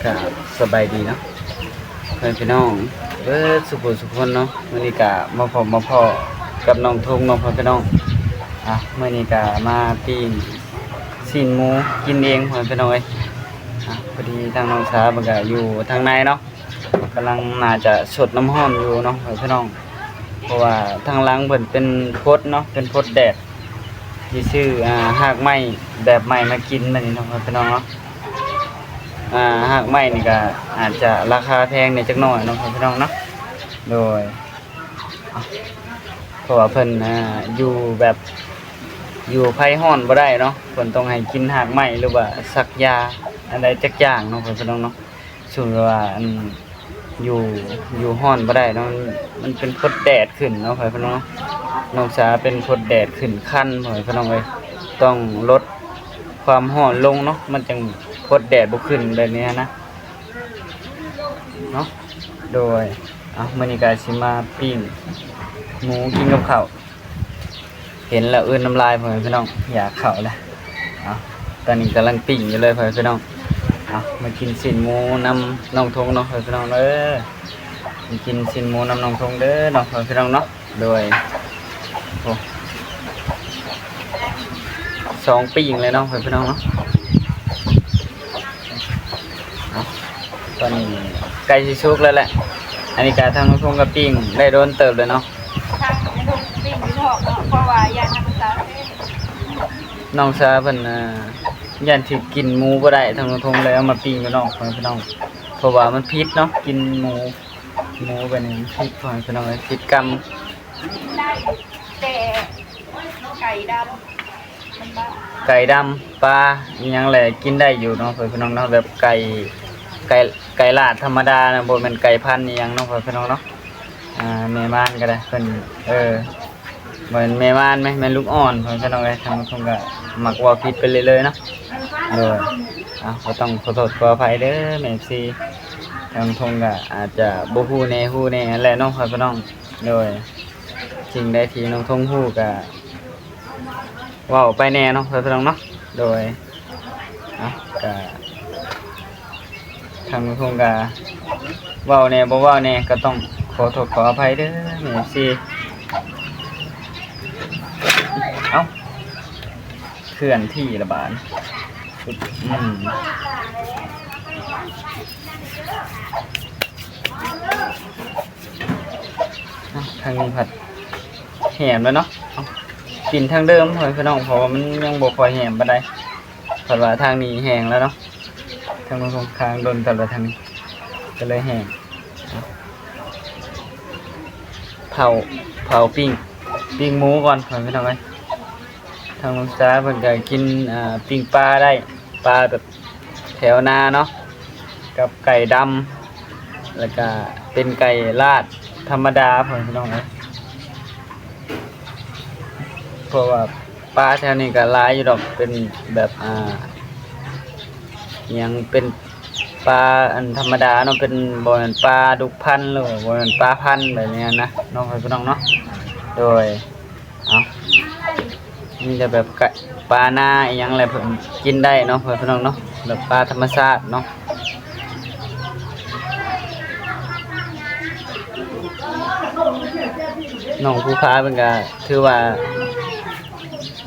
ก็สบายดีเนาะเพื่อนพี่น้องสุขสุขคนเนาะมื้อนี้ก็มาพบมาพ้อกับน้องทงน้องเพื่อนพี่น้องมื้อนี้ก็มาปิ้งชิ้นหมูกินเองเพื่อนพี่น้องเอ้ยพอดีทางน้องสาวเพิ่นก็อยู่ทางในเนาะกำลังน่าจะสดน้ำร้อนอยู่เนาะเพื่อนพี่น้องเพราะว่าทางหลังเพิ่นเป็นพดเนาะเป็นพดแดดที่ชื่อหากไม้แบบใหม่มากินมื้อนี้เนาะเพื่อนพี่น้องเนาะหากไม้นี่ก็อาจจะราคาแพงในจักหน่อยเนาะพี่น้องเนาะโดยเพราะว่าเพิ่นอยู่แบบอยู่ไผร้อนบ่ได้เนาะเพิ่นต้องให้กินหากไม้หรือว่าสักยาอันใดจักอย่างเนาะพี่น้องเนาะส่วนว่าอยู่ร้อนบ่ได้เนาะมันเป็นพดแดดขึ้นเนาะพี่น้องน้องสาเป็นพดแดดขึ้นคันพี่น้องเอ้ยต้องลดความร้อนลงเนาะมันจังพดแดดบ่ขึ้นแบบนี้นะเนาะโดยมื้อนี้ก็สิมาปิ้งหมูกินกับข้าวเห็นแล้วน้ำลายพี่น้องอยากข้าวแล้วตอนนี้กำลังปิ้งอยู่เลยพี่น้องมากินชิ้นหมูน้ำน้องทงเนาะพี่น้องมากินชิ้นหมูน้ำน้องทงเด้อเนาะพี่น้องเนาะโดย2ปิ้งเลยเนาะพี่น้องเนาะตอนนี้ใกล้สิสุกแล้วแหละอันนี้ก็ทางน้องทงกับปิ้งได้โดนเติบเลยเนาะทางในทุ่งปิ้งอยู่นอกเนาะเพราะว่าย่านทางสาวน้องสาวเพิ่นย่านสิกินหมูบ่ได้ทางน้องทงเลยเอามาปิ้งอยู่นอกพี่น้องเพราะว่ามันพิษเนาะกินหมูแบบนี้พิษพี่น้องพิษกรรมได้แต่ไก่ดำมันบ้าไก่ดำปลาอีหยังแหละกินได้อยู่เนาะพี่น้องเนาะแบบไก่ลาดธรรมดานะบ่แม่นไก่พันธุ์อีหยังเนาะพี่น้องเนาะแม่ม่านก็ได้เพิ่นเหมือนแม่ม่านไหมแม่ลูกอ่อนพี่น้องเอ้ยทางคงก็มักว่าผิดไปเลยเนาะก็ต้องขอโทษขออภัยเด้อแม่ FC ทางคงก็อาจจะบ่ฮู้แน่นั่นแหละเนาะพี่น้องโดยสิ่งใดที่น้องทงฮู้ก็เว้าไปแน่เนาะพี่น้องเนาะโดยก็ทางคงก็เว้าแน่บ่เว้าแน่ก็ต้องขอโทษขออภัยเด้อแม่ FC เคลื่อนที่ระบาดทางนี้ผัดแหมแล้วเนาะกินทางเดิมพี่น้องเพราะว่ามันยังบ่ค่อยแหมปานใดเพราะว่าทางนี้แห้งแล้วเนาะทางนู้นทางโดนแต่ละทางนี้ก็เลยแห้งเผาปิ้งหมูก่อนพี่น้องเอ้ยทางน้องสาวเพิ่นก็กินปิ้งปลาได้ปลาแบบแถวนาเนาะกับไก่ดำแล้วก็เป็นไก่ลาดธรรมดาพี่น้องเอ้ยเพราะว่าปลาแถวนี้ก็หลายอยู่ดอกเป็นแบบยังเป็นปลาอันธรรมดาเนาะเป็นบ่อนปลาดุกพันธุ์หรือบ่อนปลาพันธุ์แบบนี้นะน้องพี่น้องเนาะโดยนี่จะแบบปลาหน้าอีหยังอะไรเพิ่นกินได้เนาะพี่น้องเนาะแบบปลาธรรมชาติเนาะน้องผู้ค้าเพิ่นก็ถือว่า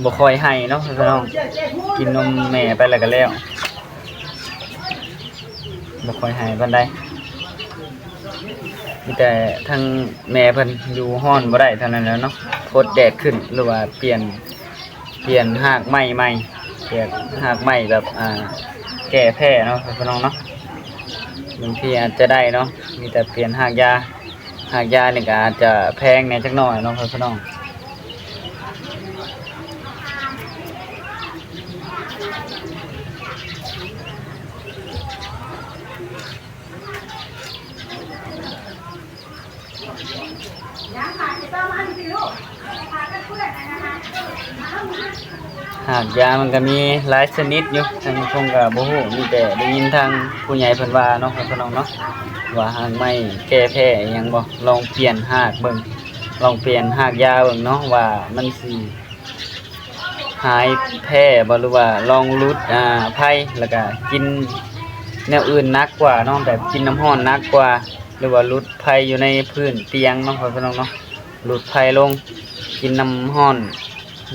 บ่ค่อยให้เนาะพี่น้องกินนมแม่ไปแล้วก็แล้วบ่ค่อยให้ปานใดมีแต่ทั้งแม่เพิ่นอยู่ร้อนบ่ได้เท่านั้นแล้วเนาะพดแดดขึ้นหรือว่าเปลี่ยนหากไม้ใหม่เปลี่ยนหากไม้แบบแก้แพ้เนาะพี่น้องเนาะบางทีอาจจะได้เนาะมีแต่เปลี่ยนหากยานี่ก็อาจจะแพงแหน่จักหน่อยเนาะพี่น้องหากยามันก็มีหลายชนิดอยู่ทางคงก็บ่ฮู้มีแต่ได้ยินทางผู้ใหญ่เพิ่นว่าเนาะพี่น้องเนาะว่าหากไม้แก้แพ้อีหยังบ่ลองเปลี่ยนหากเบิ่งลองเปลี่ยนหากยาเบิ่งเนาะว่ามันสิ หายแพ้บ่หรือว่าลองรุดไผ่แล้วก็กินแนวอื่นหนักกว่าเนาะแบบกินน้ำร้อนหนักกว่าหรือว่ารุดไผ่อยู่ในพื้นเตียงเนาะพ่อพี่น้องเนาะรุดไผ่ลงกินน้ำร้อน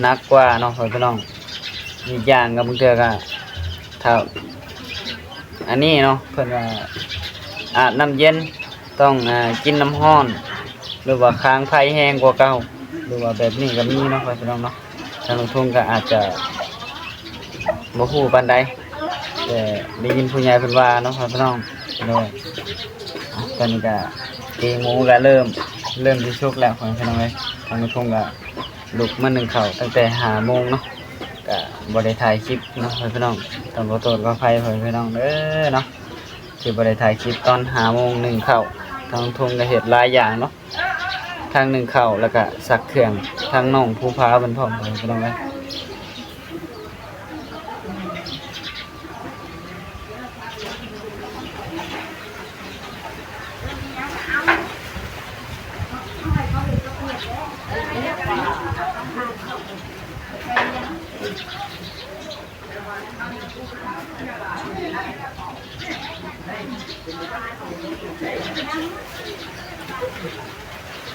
หนักกว่าเนาะพ่อพี่น้องอีกอย่างก็บางเทื่อก็ถ้าอันนี้เนาะเพิ่นว่าอาบน้ำเย็นต้องกินน้ำร้อนหรือว่าค้างไผ่แห้งกว่าเก่าหรือว่าแบบนี้ก็มีเนาะพ่อพี่น้องเนาะทางลงทุนก็อาจจะบ่ฮู้ปานใดแต่ได้ยินผู้ใหญ่เพิ่นว่าเนาะพ่อพี่น้องโดยตอนนี้ก็เกหมูก็เริ่มสิสุกแล้วพ่อพี่น้องเอ้ยทางลงทุนก็ลุกมานึ่งข้าวตั้งแต่5โมงเนาะก็บ่ได้ถ่ายคลิปเนาะพ่อพี่น้องต้องขอโทษขออภัยพ่อพี่น้องเด้อเนาะที่บ่ได้ถ่ายคลิปตอน5โมงนึ่งข้าวทางลงทุนก็เฮ็ดหลายอย่างเนาะทางนึ่งข้าวแล้วก็ซักเครื่องทางน้องภูผาเพิ่นพร้อมพ่อพี่น้องเอ้ย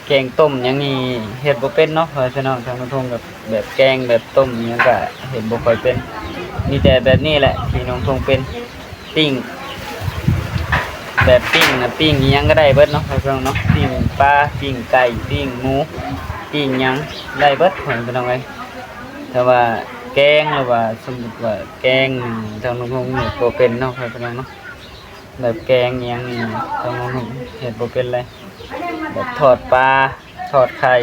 แกงต้มหยังนี่เฮ็ดบ่เป็นเนาะพ่อพี่น้องทางลงทุนกับแบบแกงแบบต้มหยังก็เฮ็ดบ่ค่อยเป็นมีแต่แบบนี้แหละที่น้องทงเป็นปิ้งแบบปิ้งนะปิ้งอิหยังก็ได้เบิดเนาะพ่อพี่น้องเนาะปิ้งปลาปิ้งไก่ปิ้งหมูปิ้งหยังได้เบิดพ่อพี่น้องเอ้ยแต่ว่าแกงหรือว่าสมมุติว่าแกงทางน้องทงนี่บ่เป็นเนาะพ่อพี่น้องเนาะแบบแกงอิหยังนี่ทางน้องทงเฮ็ดบ่เป็นเลยแบบทอดปลาทอดไข่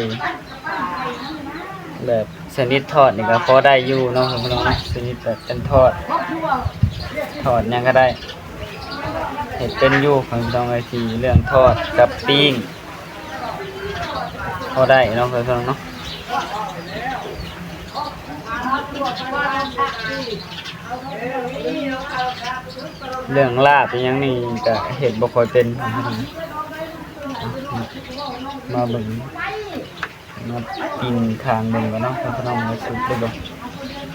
แบบชนิดทอดนี่ก็พอได้อยู่เนาะพี่น้องเนาะชนิดแบบเป็นทอดหยังก็ได้เฮ็ดเป็นอยู่พี่น้องเอ้ยที่เรื่องทอดกับปิ้งพอได้เนาะพี่น้องเนาะเรื่องลาบอีหยังนี่ก็เฮ็ดบ่ค่อยเป็นมาเบิ่งมากินทางเบิ่งกันเนาะพี่น้องมาสุดเลยบ่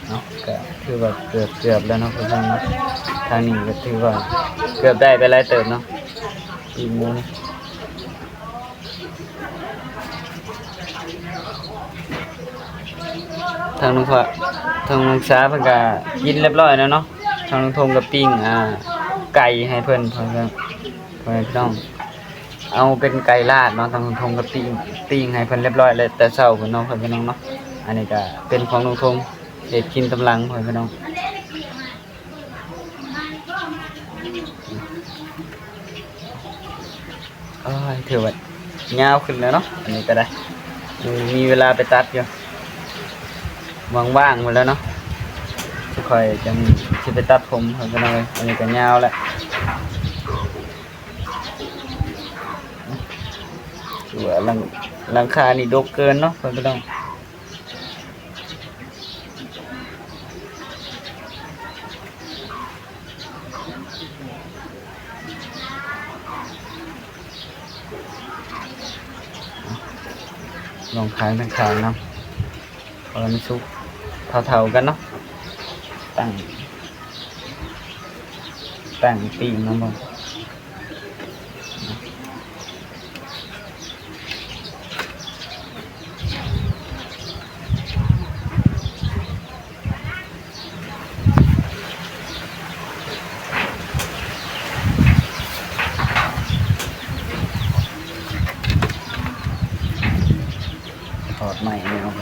เนาะก็ถือว่าเกือบแล้วเนาะพี่น้องทางนี้ก็ถือว่าเกือบได้ไปหลายเติบเนาะอีกหมูนี่ทางลุงพ่อทางลุงสาเพิ่นก็กินเรียบร้อยแล้วเนาะทางลุงทงก็ปิ้งไก่ให้เพิ่นพี่น้องเอาเป็นไก่ลาดเนาะทางลุงทงก็ปิ้งให้เพิ่นเรียบร้อยเลยแต่เช้าเพิ่นเนาะพี่น้องเนาะอันนี้ก็เป็นของลุงทงเฮ็ดกินตำลังพี่น้องถือว่ายาวขึ้นแล้วเนาะอันนี้ก็ได้มีเวลาไปตัดอยู่ว่างๆหมดแล้วเนาะจะค่อยจะไปตัดผมพี่น้องเอ้ยอันนี้ก็ยาวแล้วถือว่าหลังคานี่ดกเกินเนาะพี่น้องลองค้างทางๆเนาะพอมันสุกเท่าๆกันเนาะตั้งปีนเนาะบ่ถอดใหม่เนี่ยเอาไป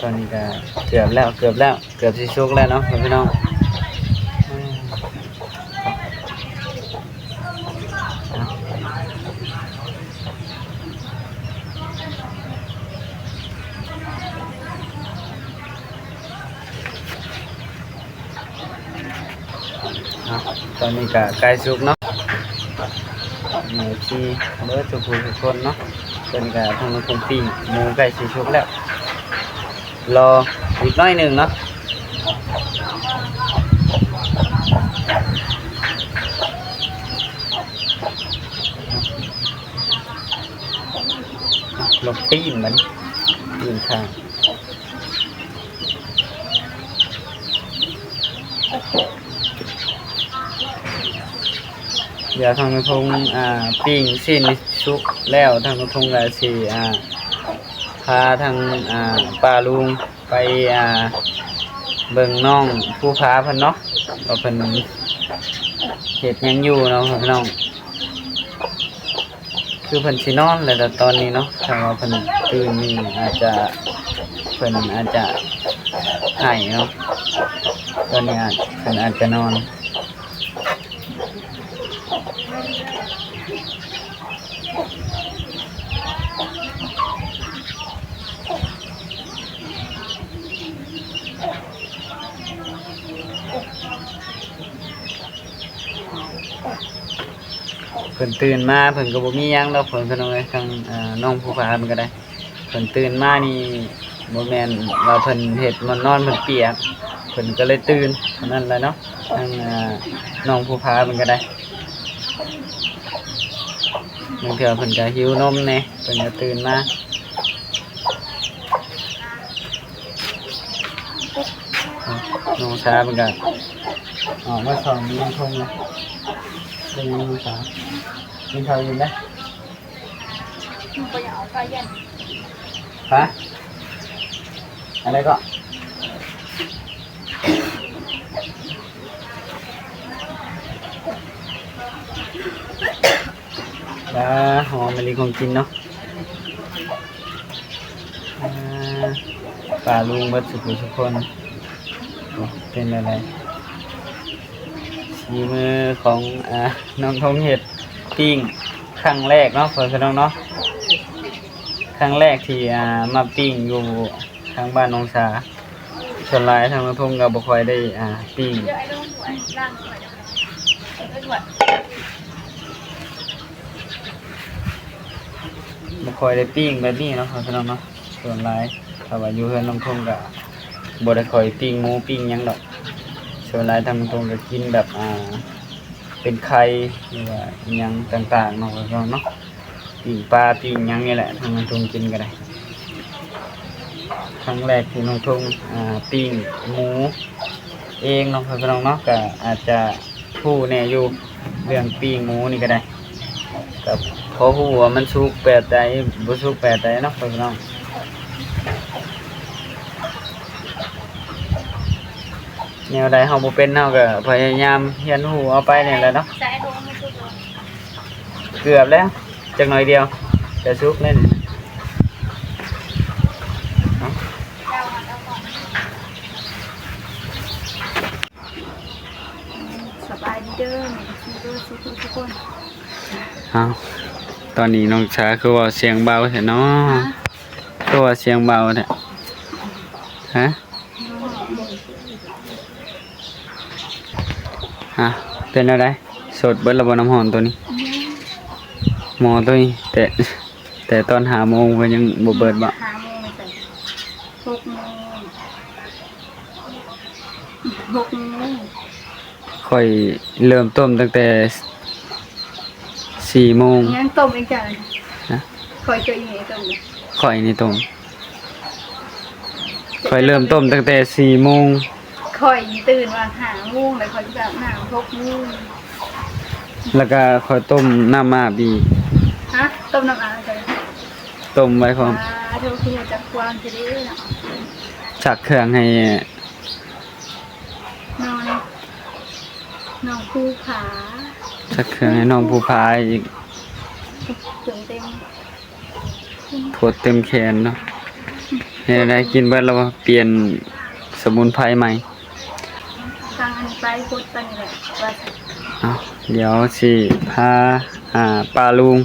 ตอนนี้ก็เกือบสิสุกแล้วเนาะพี่น้อง ตอนนี้ก็ใกล้สุกเนาะมื้อที่เบิดทุกคนเนาะเพิ่นก็ทางน้องทงปิ้งหมูใกล้สิสุกแล้วรออีกหน่อยหนึงเนาะลงตีนมันตีนข้างเดี๋ยวทางกระทงปิ้งสิ้นชุกแล้วทางกระทงก็สิพาทางป้าลุงไปเบิ่งน้องผู้พาเพิ่นเนาะว่าเพิ่นเฮ็ดหยังอยู่เนาะพี่น้องคือเพิ่นสินอนแล้วแต่ตอนนี้เนาะถ้าว่าเพิ่นตื่นนี่อาจจะเพิ่นอาจจะหายเนาะตอนนี้เพิ่นอาจจะนอนเพิ่นตื่นมาเพิ่นก็บ่มีหยังดอกเพิ่นเอาไว้ทางน้องผู้พามันก็ได้เพิ่นตื่นมานี่บ่แม่นว่าเพิ่นเฮ็ดมันนอนเพิ่นเปียกเพิ่นก็เลยตื่นเท่านั้นแหละเนาะทางน้องผู้พามันก็ได้บางเทื่อเพิ่นก็หิวนมแน่เพิ่นก็ตื่นมาน้องสามันก็ออกมาส่องน้องทงเลยเป็นยังน้องสากินข้าวอยู่ไหม มันไปเอาไปยัน ฮะอะไรก็หอมมะลิของกินเนาะป่าลุงเบิดสุกคนโอ้เป็นอะไรสีมือของน้องทงเห็ดปิ้งครั้งแรกเนาะเพื่อนน้องเนาะครั้งแรกที่มาปิ้งอยู่ทางบ้านน้องสาส่วนหลายทางน้องทงก็บ่ค่อยได้ปิ้ง เดี๋ยวไอ้ลูกหวยร่างหวยไอ้หวย บ่ค่อยได้ปิ้งแบบนี้เนาะเพื่อนน้องเนาะส่วนหลายถ้าว่าอยู่เฮือนน้องทงก็บ่ได้ค่อยปิ้งหมูปิ้งหยังดอกส่วนหลายทางน้องทงก็กินแบบเป็นไข่หรือว่าอิหยังต่างๆเนาะเพื่อนเนาะปิ้งปลาปิ้งหยังนี่แหละทางน้องทงกินก็ได้ครั้งแรกที่น้องทงปิ้งหมูเองเนาะเพื่อนน้องเนาะก็อาจจะผู้แน่อยู่เรื่องปิ้งหมูนี่ก็ได้กับพอฮู้ว่ามันสุกแบบใดบ่สุกแบบใดเนาะเพื่อนน้องแนวใดเฮาบ่เป็นเฮาก็พยายามเรียนรู้เอาไปนี่แหละเนาะ ใช้ไอ้ลูกไม่สุดเลย เกือบแล้วจักหน่อยเดียวจะสุกแน่น เจ้าหันเอาก่อนสบายดีเด้อทุกคน เอาตอนนี้น้องชาคือว่าเสียงเบาแท้เนาะคือว่าเสียงเบาแท้ฮะเป็นอะไรสดเบิดระบบน้ำหอมตัวนี้หมอตัวนี้แต่ตอน5 โมงก็ยังบ่เบิดบ่ 5 โมงใส่6 โมง6 โมง ค่อยเริ่มต้มตั้งแต่4 โมง ยังต้มอีกจ้ะ นะ คอยเจออีกต้มเลย ค่อยนี่ต้มค่อยเริ่มต้มตั้งแต่4 โมง คอยตื่นว่า5 โมงแล้วคอยจะแบบหนาว6 โมง แล้วก็ค่อยต้มน้ำมาบี ฮะต้มน้ำอะไรกัน ต้มไว้พร้อม เธอคือจะควางจะได้เนาะ ชักเครื่องให้ นอนภูผา ชักเครื่องให้น้องผู้พายอีก ถึงเต็ม โพดเต็มแขนเนาะเฮ็ดได้กินเบิดแล้วว่าเปลี่ยนสมุนไพรใหม่ ทางอันไปพุทธนี่แหละว่า เดี๋ยวสิพาป้าลุง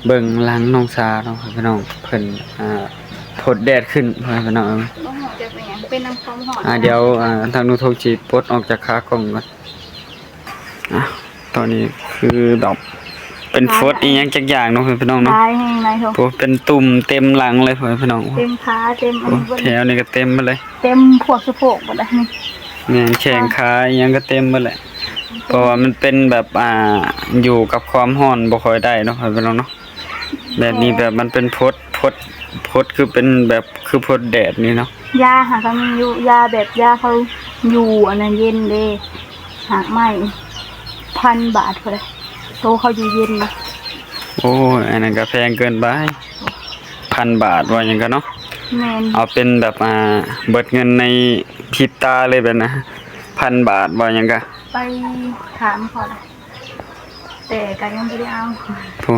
เบิ่งหลังน้องสาเนาะพี่น้องเพิ่นทดแดดขึ้นพี่น้อง บ่หอจะเป็นหยังเป็นน้ำความหอม เดี๋ยวทางนูโทรจิปลดออกจากขากล่องก่อน อ่ะตอนนี้คือดอกเป็นฟดอีหยังจักอย่างเนาะพี่น้องเนาะ ตายแห้งไหนโถ โอ้เป็นตุ่มเต็มหลังเลยพี่น้อง เต็มขาเต็มอัน โอ้ นี้เบิด แถวนี้ก็เต็มหมดเลย เต็มพวกสะโพกหมดเลยนี่ เนี่ยแข้งขาอีหยังก็เต็มหมดแหละเพราะว่ามันเป็นแบบอยู่กับความร้อนบ่ค่อยได้เนาะพี่น้องเนาะแบบนี้แบบมันเป็นพดคือเป็นแบบคือพดแดดนี่เนาะ ยาหาเขามีอยู่ยาแบบยาเขาอยู่อันนั้นเย็นเด้หากไม่1,000 บาทพอเลยโตเขาอยู่เย็นนะ โอ้ยอันนั้นก็แพงเกินไป1,000 บาทว่าหยังก็เนาะ แม่น เอาเป็นแบบเบิดเงินในพริบตาเลยแบบนะ1,000 บาทว่าหยังก็ ไปถามเขาเลยแต่ก็ยังไม่ได้เอา โอ้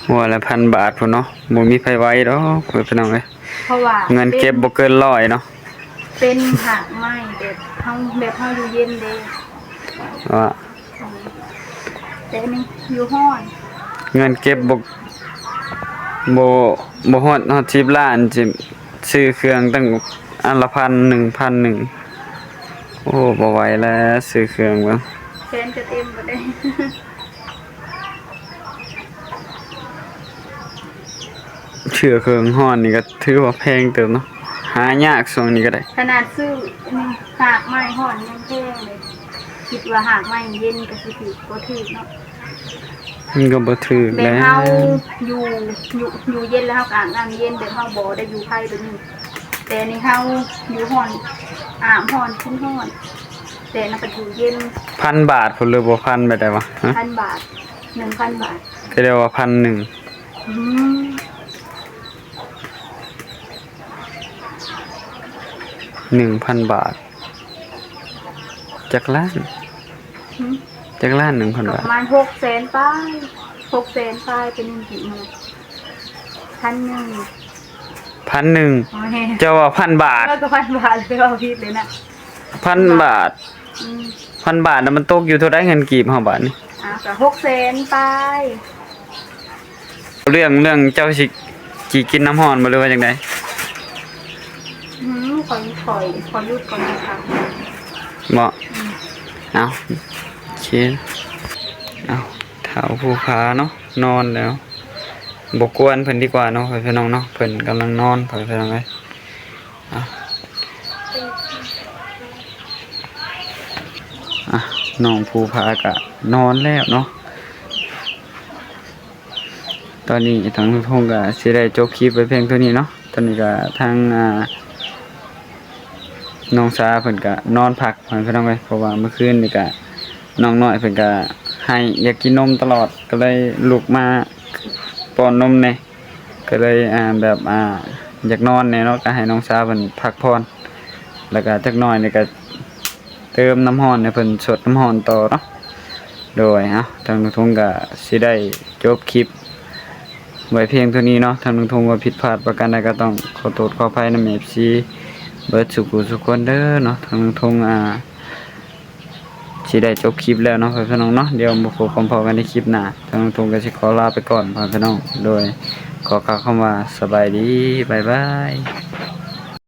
หัวละ1,000 บาทพุ่นเนาะบ่มีไผไหว้ดอกเพิ่นพี่น้องเอ้ย เพราะว่า เงินเก็บบ่เกิน100เนาะ เป็นหากไม้แบบเฮาอยู่เย็นเด้ ว่า แต่อันนี่อยู่ห้อน เงินเก็บบ่ฮอด10 ล้านสิซื้อเครื่องตั้งอันละ1,000 1,001โอ้บ่ไหวแล้วซื้อเครื่องเบิ่ง แฟนจะเต็มบ่ได้ เชื่อเครื่องฮ้อนนี่ก็ถือว่าแพงเติบเนาะหายากช่วงนี้ก็ได้ ขนาดซื้อนี่หากไม้ห้อนยังแพงเลยคิดว่าหากไม้เย็นก็สิถูกบ่ถูกเนาะ มันก็บ่ถูก แบบ แล้ว เฮาอยู่เย็นแล้วเฮาก็อาบน้ำเย็นแบบเฮาบ่ได้อยู่ไผแบบนี้แต่อันนี่เฮาอยู่ห้อนอาบห้อนขึ้นห้อนแต่นั่นก็อยู่เย็น 1,000 บาทพุ่นหรือบ่พันไปได้วะฮะ 1,000 บาท 1,000 บาท ก็เรียกว่า1,001 อืม 1,000 บาทจักล้าน อืม จักล้าน 1,000 ป บาท ระมาณ600,000ป้าย600,000ป้ายเป็นเงินกี่มื้อ1,000 1,001 โอเค เจ้าว่า1,000 บาท แล้วก็1,000 บาทเลยเอาผิดเลยนะ 1,000 บาท อืม 1,000 บาทน่ะมันตกอยู่เท่าใดเงินกีบเฮาบาทนี่ ก็600,000ป้าย เรื่องเจ้าสิกินน้ำร้อนบ่หรือว่าจังได๋ ขอหยุดก่อนนะคะ เหมาะเอาโอเคเอาเฒ่าผู้พาเนาะนอนแล้วบ่กวนเพิ่นดีกว่าเนาะพี่น้องเนาะเพิ่นกำลังนอนพี่น้องเอ้ยน้องผู้พาก็นอนแล้วเนาะตอนนี้ทางทงก็สิได้จบคลิปไว้เพียงเท่านี้เนาะตอนนี้ก็ทางน้องสาเพิ่นก็นอนพักพี่น้องเอ้ยเพราะว่าเมื่อคืนนี่ก็น้องน้อยเพิ่นก็ให้อยากกินนมตลอดก็เลยลุกมาป้อนนมแหน่ก็เลยแบบอยากนอนแหน่เนาะก็ให้น้องสาเพิ่นพักผ่อนแล้วก็จักหน่อยนี่ก็เติมน้ำร้อนให้เพิ่นสดน้ำร้อนต่อเนาะโดยทางทงก็สิได้จบคลิปไว้เพียงเท่านี้เนาะทางทงว่าผิดพลาดประการใดก็ต้องขอโทษขออภัยนำ FC เบิดสุขุสุขคนเด้อเนาะทางทงสิได้จบคลิปแล้วเนาะพี่น้องเนาะเดี๋ยวมาพบพร้อมกันในคลิปหน้าทางทงก็สิขอลาไปก่อนพี่น้องโดยขอกล่าวคำว่าสบายดีบ๊ายบาย